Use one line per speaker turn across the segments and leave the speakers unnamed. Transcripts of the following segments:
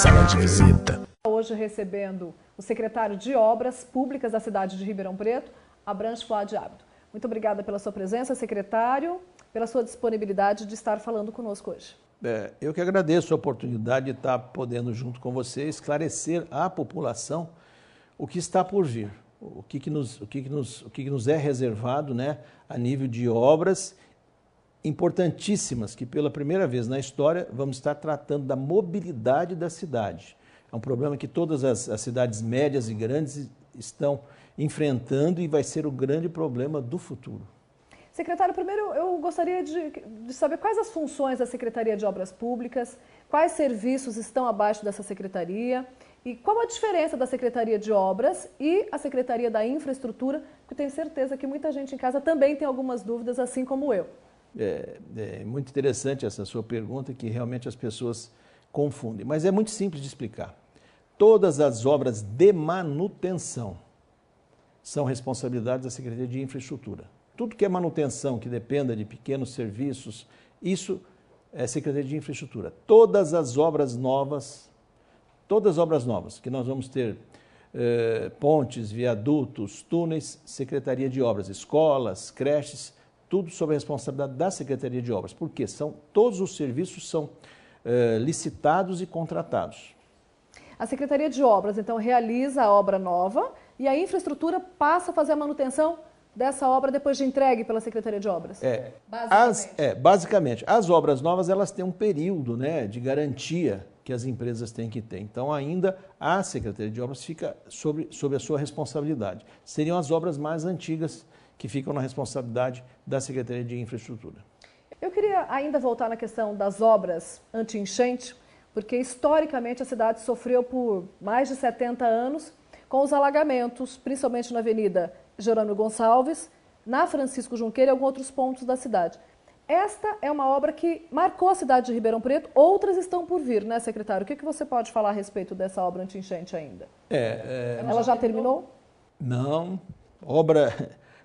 sala de visita.
Hoje recebendo o secretário de Obras Públicas da cidade de Ribeirão Preto, Abranches Fuad Abdo. Muito obrigada pela sua presença, secretário, pela sua disponibilidade de estar falando conosco hoje.
Eu que agradeço a oportunidade de estar podendo, junto com você, esclarecer à população o que está por vir, o que nos é reservado, né, a nível de obras importantíssimas, que pela primeira vez na história vamos estar tratando da mobilidade da cidade. É um problema que todas as cidades médias e grandes estão enfrentando e vai ser o grande problema do futuro.
Secretário, primeiro eu gostaria de saber quais as funções da Secretaria de Obras Públicas, quais serviços estão abaixo dessa secretaria e qual a diferença da Secretaria de Obras e a Secretaria da Infraestrutura, porque tenho certeza que muita gente em casa também tem algumas dúvidas, assim como eu.
É muito interessante essa sua pergunta, que realmente as pessoas confundem, mas é muito simples de explicar. Todas as obras de manutenção são responsabilidade da Secretaria de Infraestrutura. Tudo que é manutenção, que dependa de pequenos serviços, isso é Secretaria de Infraestrutura. Todas as obras novas que nós vamos ter, pontes, viadutos, túneis, Secretaria de Obras, escolas, creches, tudo sob a responsabilidade da Secretaria de Obras. Por quê? Todos os serviços são licitados e contratados.
A Secretaria de Obras, então, realiza a obra nova e a infraestrutura passa a fazer a manutenção dessa obra depois de entregue pela Secretaria de Obras?
Basicamente. As obras novas, elas têm um período, né, de garantia que as empresas têm que ter. Então, ainda a Secretaria de Obras fica sob a sua responsabilidade. Seriam as obras mais antigas que ficam na responsabilidade da Secretaria de Infraestrutura.
Eu queria ainda voltar na questão das obras anti-enchente, porque historicamente a cidade sofreu por mais de 70 anos com os alagamentos, principalmente na Avenida Jerônimo Gonçalves, na Francisco Junqueira e alguns outros pontos da cidade. Esta é uma obra que marcou a cidade de Ribeirão Preto, outras estão por vir, né, secretário? O que você pode falar a respeito dessa obra anti-enchente ainda? Ela já terminou?
Não,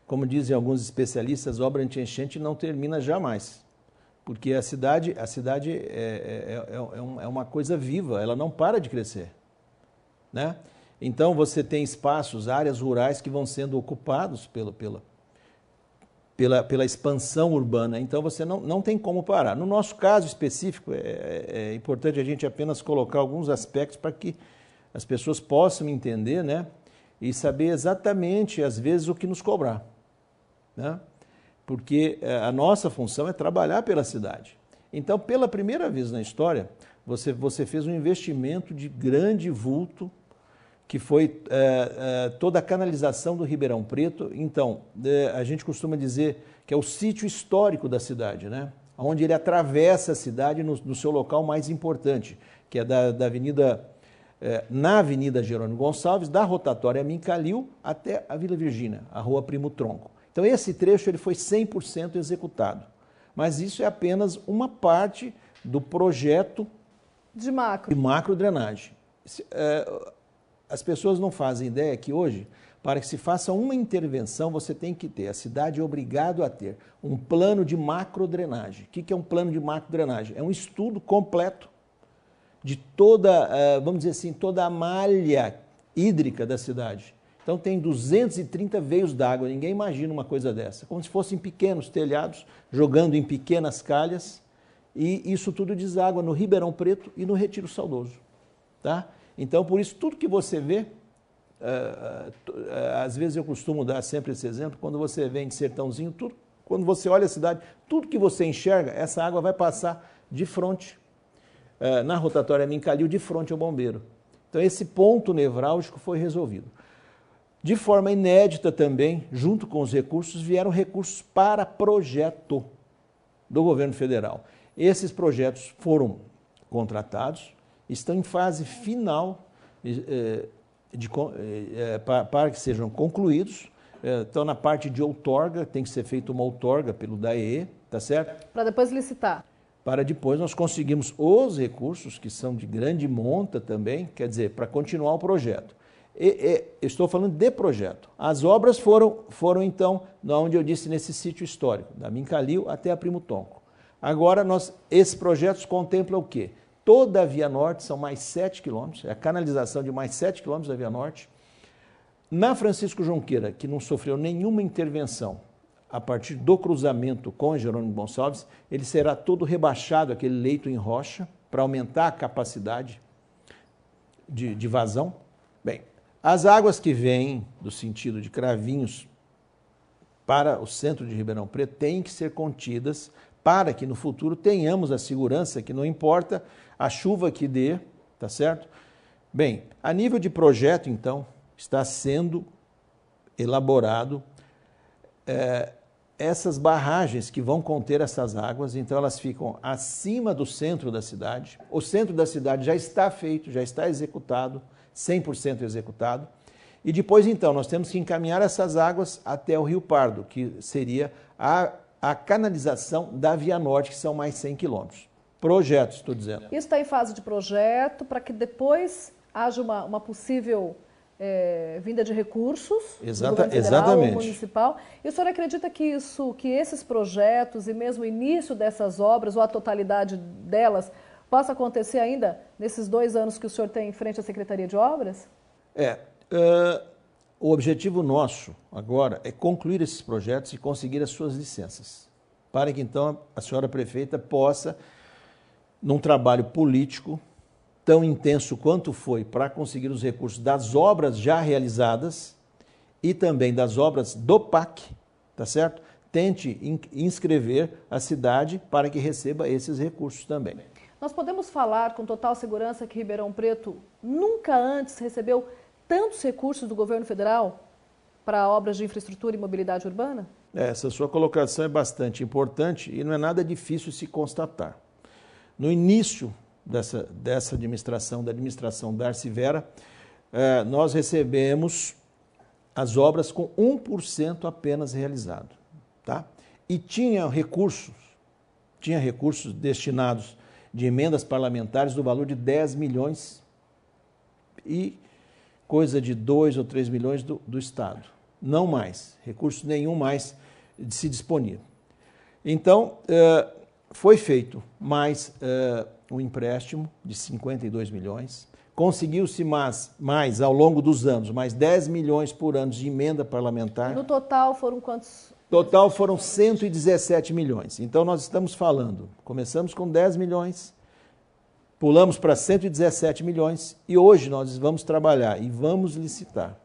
como dizem alguns especialistas, obra anti-enchente não termina jamais. Porque a cidade é uma coisa viva, ela não para de crescer, né? Então você tem espaços, áreas rurais que vão sendo ocupados pela expansão urbana, então você não tem como parar. No nosso caso específico, é importante a gente apenas colocar alguns aspectos para que as pessoas possam entender, né? E saber exatamente, às vezes, o que nos cobrar, né? Porque a nossa função é trabalhar pela cidade. Então, pela primeira vez na história, você fez um investimento de grande vulto, que foi toda a canalização do Ribeirão Preto. Então, a gente costuma dizer que é o sítio histórico da cidade, né? Onde ele atravessa a cidade no seu local mais importante, que é na Avenida Jerônimo Gonçalves, da rotatória Amin Calil até a Vila Virgínia, a Rua Primo Tronco. Então, esse trecho ele foi 100% executado. Mas isso é apenas uma parte do projeto de macro-drenagem. As pessoas não fazem ideia que hoje, para que se faça uma intervenção, você tem que ter, a cidade é obrigado a ter um plano de macro-drenagem. O que é um plano de macro-drenagem? É um estudo completo de toda, vamos dizer assim, toda a malha hídrica da cidade. Então tem 230 veios d'água, ninguém imagina uma coisa dessa, como se fossem pequenos telhados, jogando em pequenas calhas, e isso tudo deságua no Ribeirão Preto e no Retiro Saudoso, tá? Então, por isso, tudo que você vê, às vezes eu costumo dar sempre esse exemplo, quando você vem de Sertãozinho, quando você olha a cidade, tudo que você enxerga, essa água vai passar de frente, na rotatória Amin Calil, de frente ao bombeiro. Então, esse ponto nevrálgico foi resolvido. De forma inédita também, junto com os recursos, vieram recursos para projeto do governo federal. Esses projetos foram contratados, estão em fase final para que sejam concluídos. Estão na parte de outorga, tem que ser feita uma outorga pelo DAEE, tá certo?
Para depois licitar.
Para depois nós conseguimos os recursos, que são de grande monta também, quer dizer, para continuar o projeto. Estou falando de projeto. As obras foram então, onde eu disse, nesse sítio histórico, da Amin Calil até a Primo Tronco. Agora, esses projetos contemplam o quê? toda a Via Norte, são mais 7 quilômetros, é a canalização de mais 7 quilômetros da Via Norte. Na Francisco Junqueira, que não sofreu nenhuma intervenção, a partir do cruzamento com Jerônimo Gonçalves, ele será todo rebaixado, aquele leito em rocha, para aumentar a capacidade de vazão. Bem, as águas que vêm do sentido de Cravinhos para o centro de Ribeirão Preto têm que ser contidas para que no futuro tenhamos a segurança que não importa a chuva que dê, tá certo? Bem, a nível de projeto, então, está sendo elaborado essas barragens que vão conter essas águas, então elas ficam acima do centro da cidade. O centro da cidade já está feito, já está executado, 100% executado. E depois, então, nós temos que encaminhar essas águas até o Rio Pardo, que seria a canalização da Via Norte, que são mais 100 quilômetros. Projetos, estou dizendo.
Isso está em fase de projeto, para que depois haja uma possível vinda de recursos do governo federal ou municipal. E o senhor acredita que esses projetos e mesmo o início dessas obras, ou a totalidade delas, possa acontecer ainda nesses 2 anos que o senhor tem em frente à Secretaria de Obras?
O objetivo nosso agora é concluir esses projetos e conseguir as suas licenças, para que então a senhora prefeita possa, num trabalho político tão intenso quanto foi para conseguir os recursos das obras já realizadas e também das obras do PAC, tá certo? Tente inscrever a cidade para que receba esses recursos também.
Nós podemos falar com total segurança que Ribeirão Preto nunca antes recebeu tantos recursos do governo federal para obras de infraestrutura e mobilidade urbana?
Essa sua colocação é bastante importante e não é nada difícil se constatar. No início dessa administração, da administração Darcy Vera, nós recebemos as obras com 1% apenas realizado. Tá? E tinha recursos destinados de emendas parlamentares do valor de 10 milhões e coisa de 2 ou 3 milhões do Estado. Não mais, recurso nenhum mais se disponia. Então, foi feito mais um empréstimo de 52 milhões, conseguiu-se mais, ao longo dos anos, mais 10 milhões por ano de emenda parlamentar.
No total foram quantos?
Total foram 117 milhões. Então nós estamos falando, começamos com 10 milhões, pulamos para 117 milhões e hoje nós vamos trabalhar e vamos licitar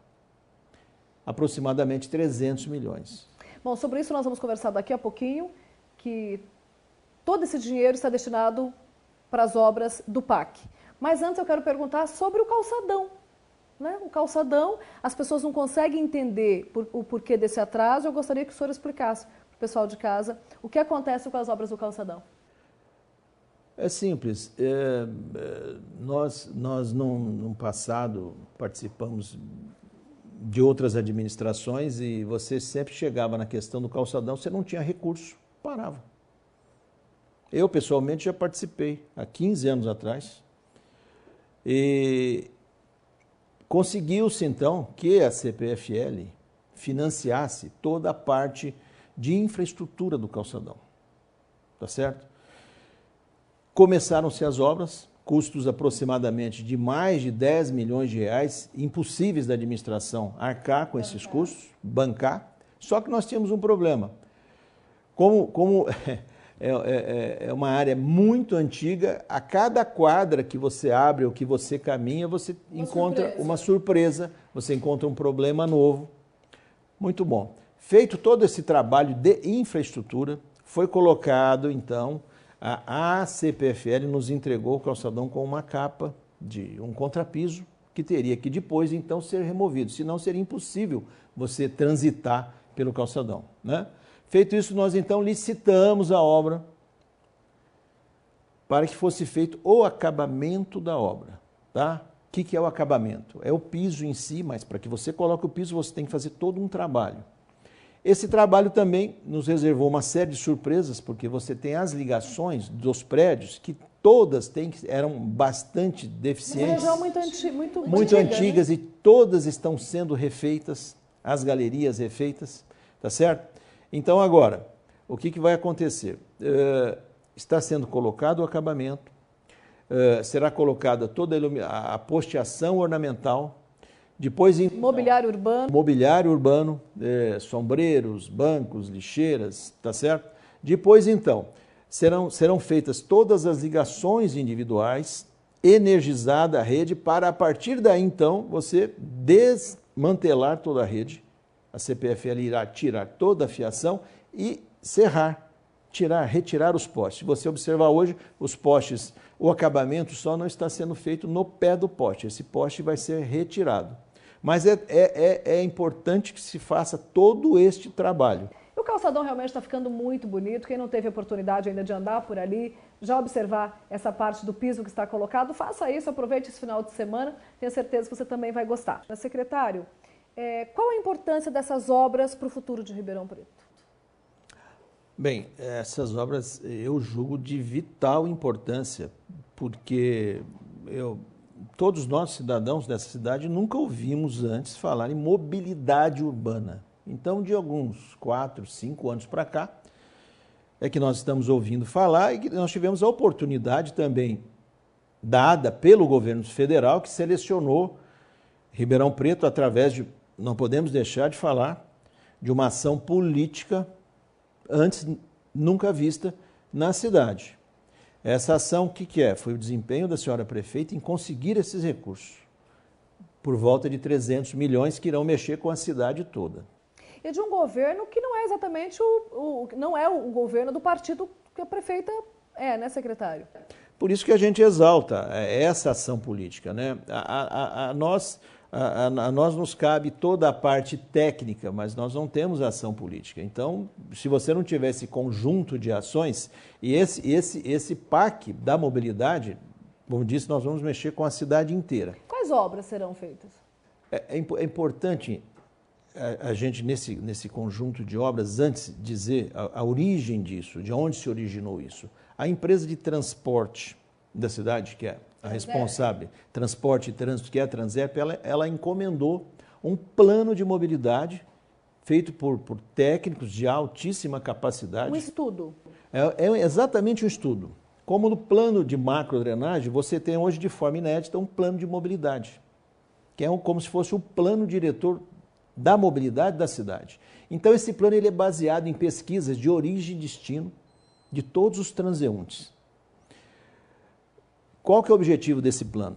aproximadamente 300 milhões.
Bom, sobre isso nós vamos conversar daqui a pouquinho, que todo esse dinheiro está destinado para as obras do PAC. Mas antes eu quero perguntar sobre o calçadão. Né? O calçadão, as pessoas não conseguem entender o porquê desse atraso. Eu gostaria que o senhor explicasse para o pessoal de casa o que acontece com as obras do calçadão.
É simples. Nós no passado participamos de outras administrações e você sempre chegava na questão do calçadão, você não tinha recurso, parava. Eu, pessoalmente, já participei há 15 anos atrás e conseguiu-se, então, que a CPFL financiasse toda a parte de infraestrutura do calçadão, tá certo? Começaram-se as obras, custos aproximadamente de mais de 10 milhões de reais, impossíveis da administração arcar com esses custos, bancar, só que nós tínhamos um problema. Como é uma área muito antiga, a cada quadra que você abre ou que você caminha, você encontra uma surpresa, você encontra um problema novo. Muito bom. Feito todo esse trabalho de infraestrutura, foi colocado, então, a CPFL nos entregou o calçadão com uma capa de um contrapiso que teria que depois, então, ser removido, senão seria impossível você transitar pelo calçadão, né? Feito isso, nós então licitamos a obra para que fosse feito o acabamento da obra. Tá? O que é o acabamento? É o piso em si, mas para que você coloque o piso, você tem que fazer todo um trabalho. Esse trabalho também nos reservou uma série de surpresas, porque você tem as ligações dos prédios, que todas eram bastante deficientes.
Uma região muito
antigas, né? E todas estão sendo refeitas, as galerias refeitas, tá certo? Então, agora, o que vai acontecer? Está sendo colocado o acabamento, será colocada toda a posteação ornamental. Depois, mobiliário urbano, sombreiros, bancos, lixeiras, tá certo? Depois, então, serão feitas todas as ligações individuais, energizada a rede, para a partir daí, então, você desmantelar toda a rede. A CPFL irá tirar toda a fiação e retirar os postes. Se você observar hoje, os postes, o acabamento só não está sendo feito no pé do poste. Esse poste vai ser retirado. Mas é importante que se faça todo este trabalho.
O calçadão realmente está ficando muito bonito. Quem não teve oportunidade ainda de andar por ali, já observar essa parte do piso que está colocado, faça isso, aproveite esse final de semana. Tenho certeza que você também vai gostar. Secretário, qual a importância dessas obras para o futuro de Ribeirão Preto?
Bem, essas obras eu julgo de vital importância, porque todos nós, cidadãos dessa cidade, nunca ouvimos antes falar em mobilidade urbana. Então, de alguns 4, 5 anos para cá, é que nós estamos ouvindo falar e que nós tivemos a oportunidade também dada pelo governo federal, que selecionou Ribeirão Preto através de, não podemos deixar de falar, de uma ação política antes nunca vista na cidade. Essa ação, o que é? Foi o desempenho da senhora prefeita em conseguir esses recursos, por volta de 300 milhões que irão mexer com a cidade toda.
E de um governo que não é exatamente não é o governo do partido que a prefeita né, secretário?
Por isso que a gente exalta essa ação política, né? A nós nos cabe toda a parte técnica, mas nós não temos ação política. Então, se você não tiver esse conjunto de ações, e esse PAC da mobilidade, como disse, nós vamos mexer com a cidade inteira.
Quais obras serão feitas?
É importante a gente, nesse conjunto de obras, antes dizer a origem disso, de onde se originou isso. A empresa de transporte da cidade, que é a responsável, transporte e trânsito, que é a Transerp, ela encomendou um plano de mobilidade feito por técnicos de altíssima capacidade.
Um estudo.
É exatamente um estudo. Como no plano de macrodrenagem, você tem hoje de forma inédita um plano de mobilidade, que é como se fosse o plano diretor da mobilidade da cidade. Então esse plano ele é baseado em pesquisas de origem e destino de todos os transeuntes. Qual que é o objetivo desse plano?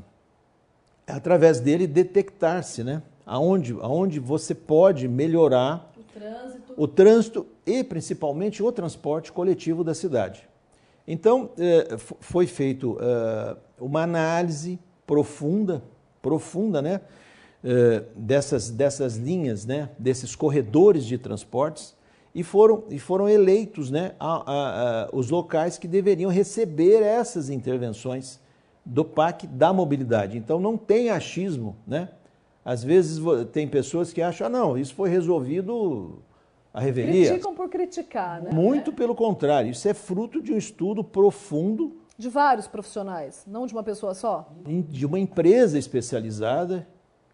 É através dele detectar-se, né, aonde você pode melhorar o trânsito e principalmente o transporte coletivo da cidade. Então foi feito uma análise profunda, né, dessas linhas, né, desses corredores de transportes, e foram eleitos, né, os locais que deveriam receber essas intervenções do PAC da mobilidade. Então não tem achismo, né? Às vezes tem pessoas que acham, não, isso foi resolvido à revelia.
Criticam por criticar, né?
Muito pelo contrário, isso é fruto de um estudo profundo.
De vários profissionais, não de uma pessoa só?
De uma empresa especializada,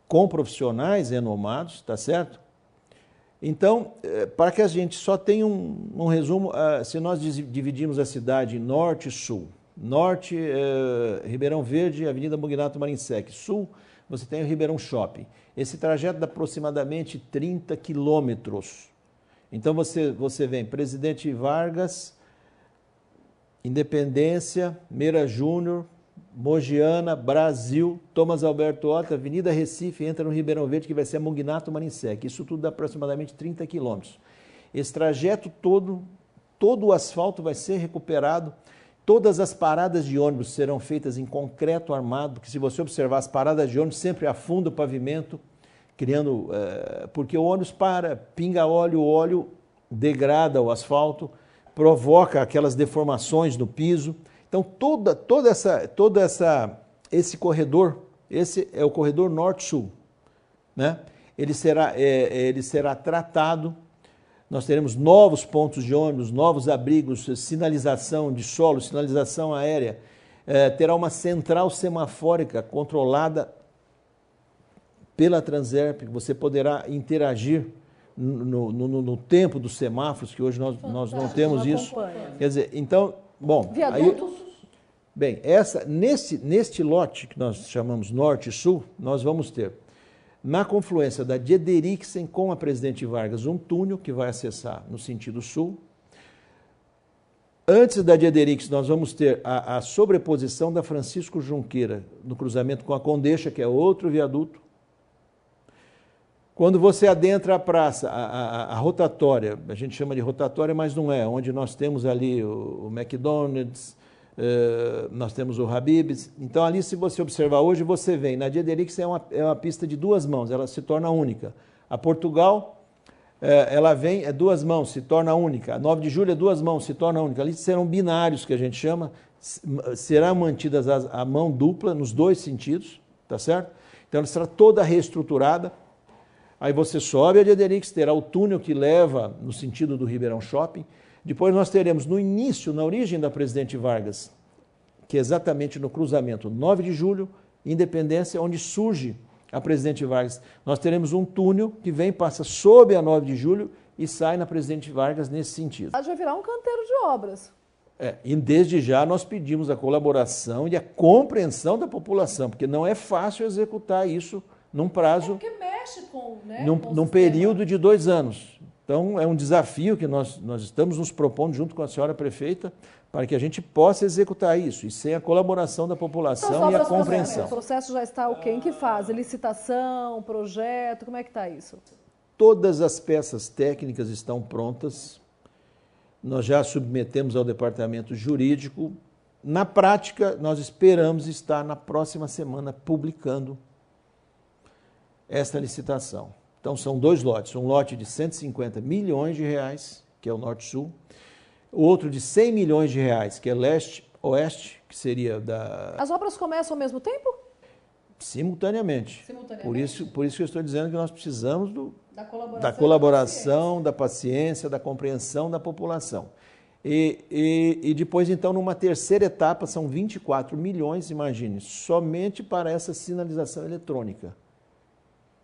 com profissionais renomados, tá certo? Então, para que a gente só tenha um resumo, se nós dividimos a cidade em norte e sul, norte, Ribeirão Verde, Avenida Mugnato Marinsec, sul, você tem o Ribeirão Shopping. Esse trajeto dá aproximadamente 30 quilômetros. Então você vem Presidente Vargas, Independência, Meira Júnior, Mogiana, Brasil, Thomas Alberto Horta, Avenida Recife, entra no Ribeirão Verde, que vai ser a Mugnato Marinsec. Isso tudo dá aproximadamente 30 quilômetros. Esse trajeto todo o asfalto vai ser recuperado. Todas as paradas de ônibus serão feitas em concreto armado, porque se você observar, as paradas de ônibus sempre afundam o pavimento, porque o ônibus pinga óleo, o óleo degrada o asfalto, provoca aquelas deformações no piso. Então, esse corredor, esse é o corredor norte-sul, né? Ele será tratado. Nós teremos novos pontos de ônibus, novos abrigos, sinalização de solo, sinalização aérea. Terá uma central semafórica controlada pela Transerp, que você poderá interagir no tempo dos semáforos, que hoje nós não temos isso. Quer dizer, então, bom...
Viadutos?
Bem, neste lote, que nós chamamos Norte e Sul, nós vamos ter, na confluência da Diederiksen com a Presidente Vargas, um túnel que vai acessar no sentido sul. Antes da Diederiksen, nós vamos ter a sobreposição da Francisco Junqueira, no cruzamento com a Condeixa, que é outro viaduto. Quando você adentra a praça, a rotatória, a gente chama de rotatória, mas não é, onde nós temos ali o McDonald's, nós temos o Habib's. Então, ali, se você observar hoje, você vem. Na Diederiksen é uma pista de duas mãos, ela se torna única. A Portugal, ela vem, é duas mãos, se torna única. A 9 de julho é duas mãos, se torna única. Ali serão binários, que a gente chama, será mantidas a mão dupla nos dois sentidos, tá certo? Então, ela será toda reestruturada. Aí você sobe a Diederiksen, terá o túnel que leva no sentido do Ribeirão Shopping. Depois nós teremos no início, na origem da Presidente Vargas, que é exatamente no cruzamento 9 de julho, Independência, onde surge a Presidente Vargas. Nós teremos um túnel que passa sob a 9 de julho e sai na Presidente Vargas nesse sentido.
Vai virar um canteiro de obras.
E desde já nós pedimos a colaboração e a compreensão da população, porque não é fácil executar isso num prazo,
porque mexe com, né,
num período de 2 anos. Então, é um desafio que nós estamos nos propondo, junto com a senhora prefeita, para que a gente possa executar isso, e sem a colaboração da população e a compreensão.
O processo já está o quê? Em que fase? Licitação, projeto, como é que está isso?
Todas as peças técnicas estão prontas, nós já submetemos ao departamento jurídico. Na prática, nós esperamos estar na próxima semana publicando esta licitação. Então, são 2 lotes, um lote de 150 milhões de reais, que é o Norte-Sul, outro de 100 milhões de reais, que é Leste-Oeste, que seria da...
As obras começam ao mesmo tempo?
Simultaneamente. Por isso que eu estou dizendo que nós precisamos da
colaboração,
da paciência, da compreensão da população. E depois, então, numa terceira etapa, são 24 milhões, imagine, somente para essa sinalização eletrônica,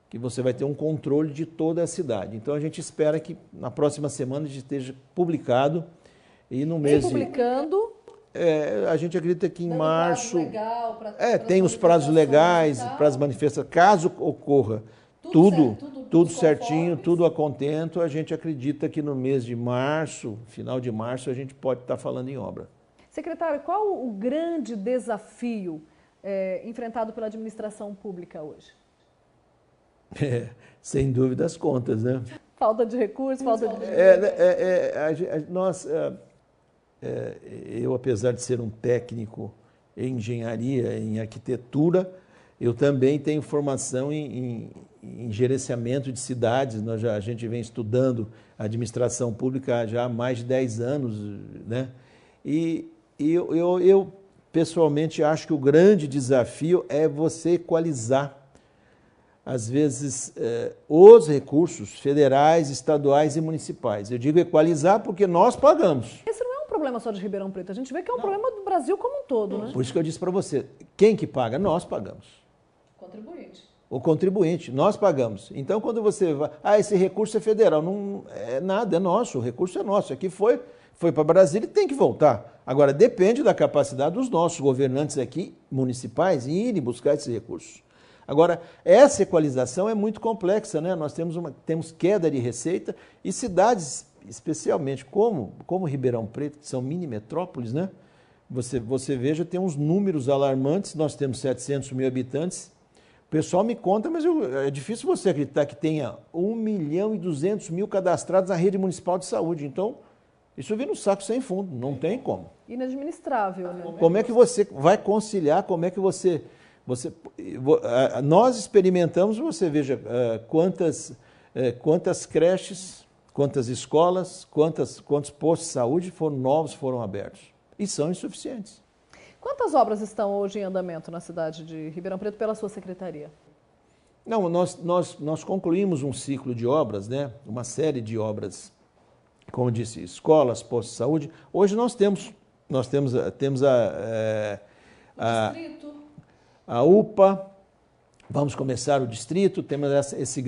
que você vai ter um controle de toda a cidade. Então, a gente espera que na próxima semana esteja publicado e no mês...
publicando...
a gente acredita que em março...
Legal
tem os prazos legais para as manifestações. Caso ocorra tudo certinho, tudo a contento, a gente acredita que no mês de março, final de março, a gente pode estar falando em obra.
Secretário, qual o grande desafio enfrentado pela administração pública hoje?
Sem dúvida as contas, né?
Falta de recursos, falta de dinheiro.
Eu, apesar de ser um técnico em engenharia, em arquitetura, eu também tenho formação em gerenciamento de cidades. A gente vem estudando administração pública já há mais de 10 anos, né? E eu pessoalmente acho que o grande desafio é você equalizar, às vezes, os recursos federais, estaduais e municipais. Eu digo equalizar porque nós pagamos.
Esse não é um problema só de Ribeirão Preto, a gente vê que é um problema do Brasil como um todo, né?
Por isso que eu disse para você, quem que paga? Nós pagamos.
Contribuinte.
O contribuinte, nós pagamos. Então, quando você vai... esse recurso é federal. Não é nada, é nosso, o recurso é nosso. Aqui foi para Brasília e tem que voltar. Agora, depende da capacidade dos nossos governantes aqui, municipais, em irem buscar esses recursos. Agora, essa equalização é muito complexa, né? Nós temos queda de receita e cidades, especialmente como Ribeirão Preto, que são mini metrópoles, né? Você veja, tem uns números alarmantes. Nós temos 700 mil habitantes. O pessoal me conta, mas é difícil você acreditar que tenha 1.200.000 cadastrados na rede municipal de saúde. Então, isso vira um saco sem fundo, não tem como.
Inadministrável, né?
Como é que você vai conciliar, como é que nós experimentamos, você veja quantas creches, quantas escolas, quantos postos de saúde foram abertos. E são insuficientes.
Quantas obras estão hoje em andamento na cidade de Ribeirão Preto pela sua secretaria?
Não, nós concluímos um ciclo de obras, né? Uma série de obras, como eu disse, escolas, postos de saúde. Hoje nós temos a UPA, vamos começar o distrito, temos esse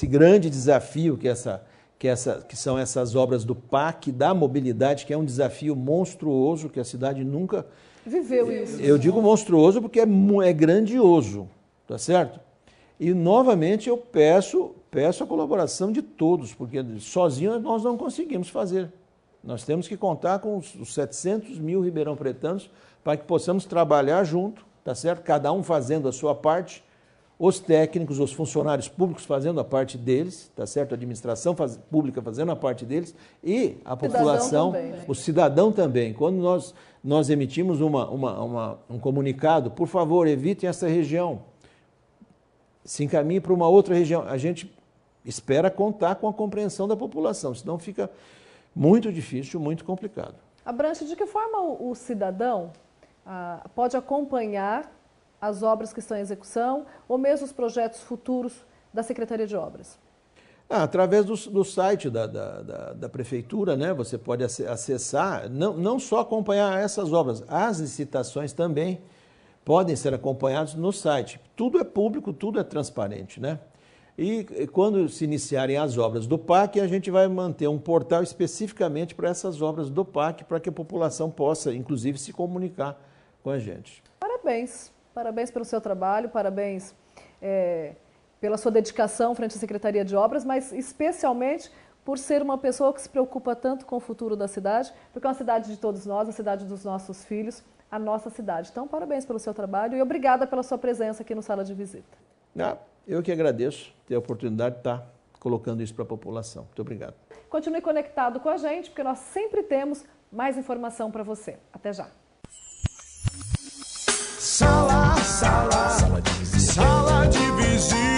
grande desafio que são essas obras do PAC, da mobilidade, que é um desafio monstruoso que a cidade nunca
viveu isso.
Eu digo monstruoso porque é grandioso, tá certo? E, novamente, eu peço a colaboração de todos, porque sozinhos nós não conseguimos fazer. Nós temos que contar com os 700 mil ribeirão-pretanos para que possamos trabalhar junto, tá certo? Cada um fazendo a sua parte, os técnicos, os funcionários públicos fazendo a parte deles, tá certo? A administração pública fazendo a parte deles e a população,
também, né?
O cidadão também. Quando nós emitimos um comunicado, por favor, evitem essa região, se encaminhe para uma outra região, a gente espera contar com a compreensão da população, senão fica muito difícil, muito complicado.
Abranche, de que forma o cidadão pode acompanhar as obras que estão em execução ou mesmo os projetos futuros da Secretaria de Obras?
Através do site da Prefeitura, né? Você pode acessar, não só acompanhar essas obras, as licitações também podem ser acompanhadas no site. Tudo é público, tudo é transparente, né? E quando se iniciarem as obras do PAC, a gente vai manter um portal especificamente para essas obras do PAC, para que a população possa, inclusive, se comunicar com a gente.
Parabéns. Parabéns pelo seu trabalho, parabéns pela sua dedicação frente à Secretaria de Obras, mas especialmente por ser uma pessoa que se preocupa tanto com o futuro da cidade, porque é uma cidade de todos nós, a cidade dos nossos filhos, a nossa cidade. Então, parabéns pelo seu trabalho e obrigada pela sua presença aqui no Sala de Visita.
Eu que agradeço ter a oportunidade de estar colocando isso para a população. Muito obrigado.
Continue conectado com a gente, porque nós sempre temos mais informação para você. Até já.
Sala de visita.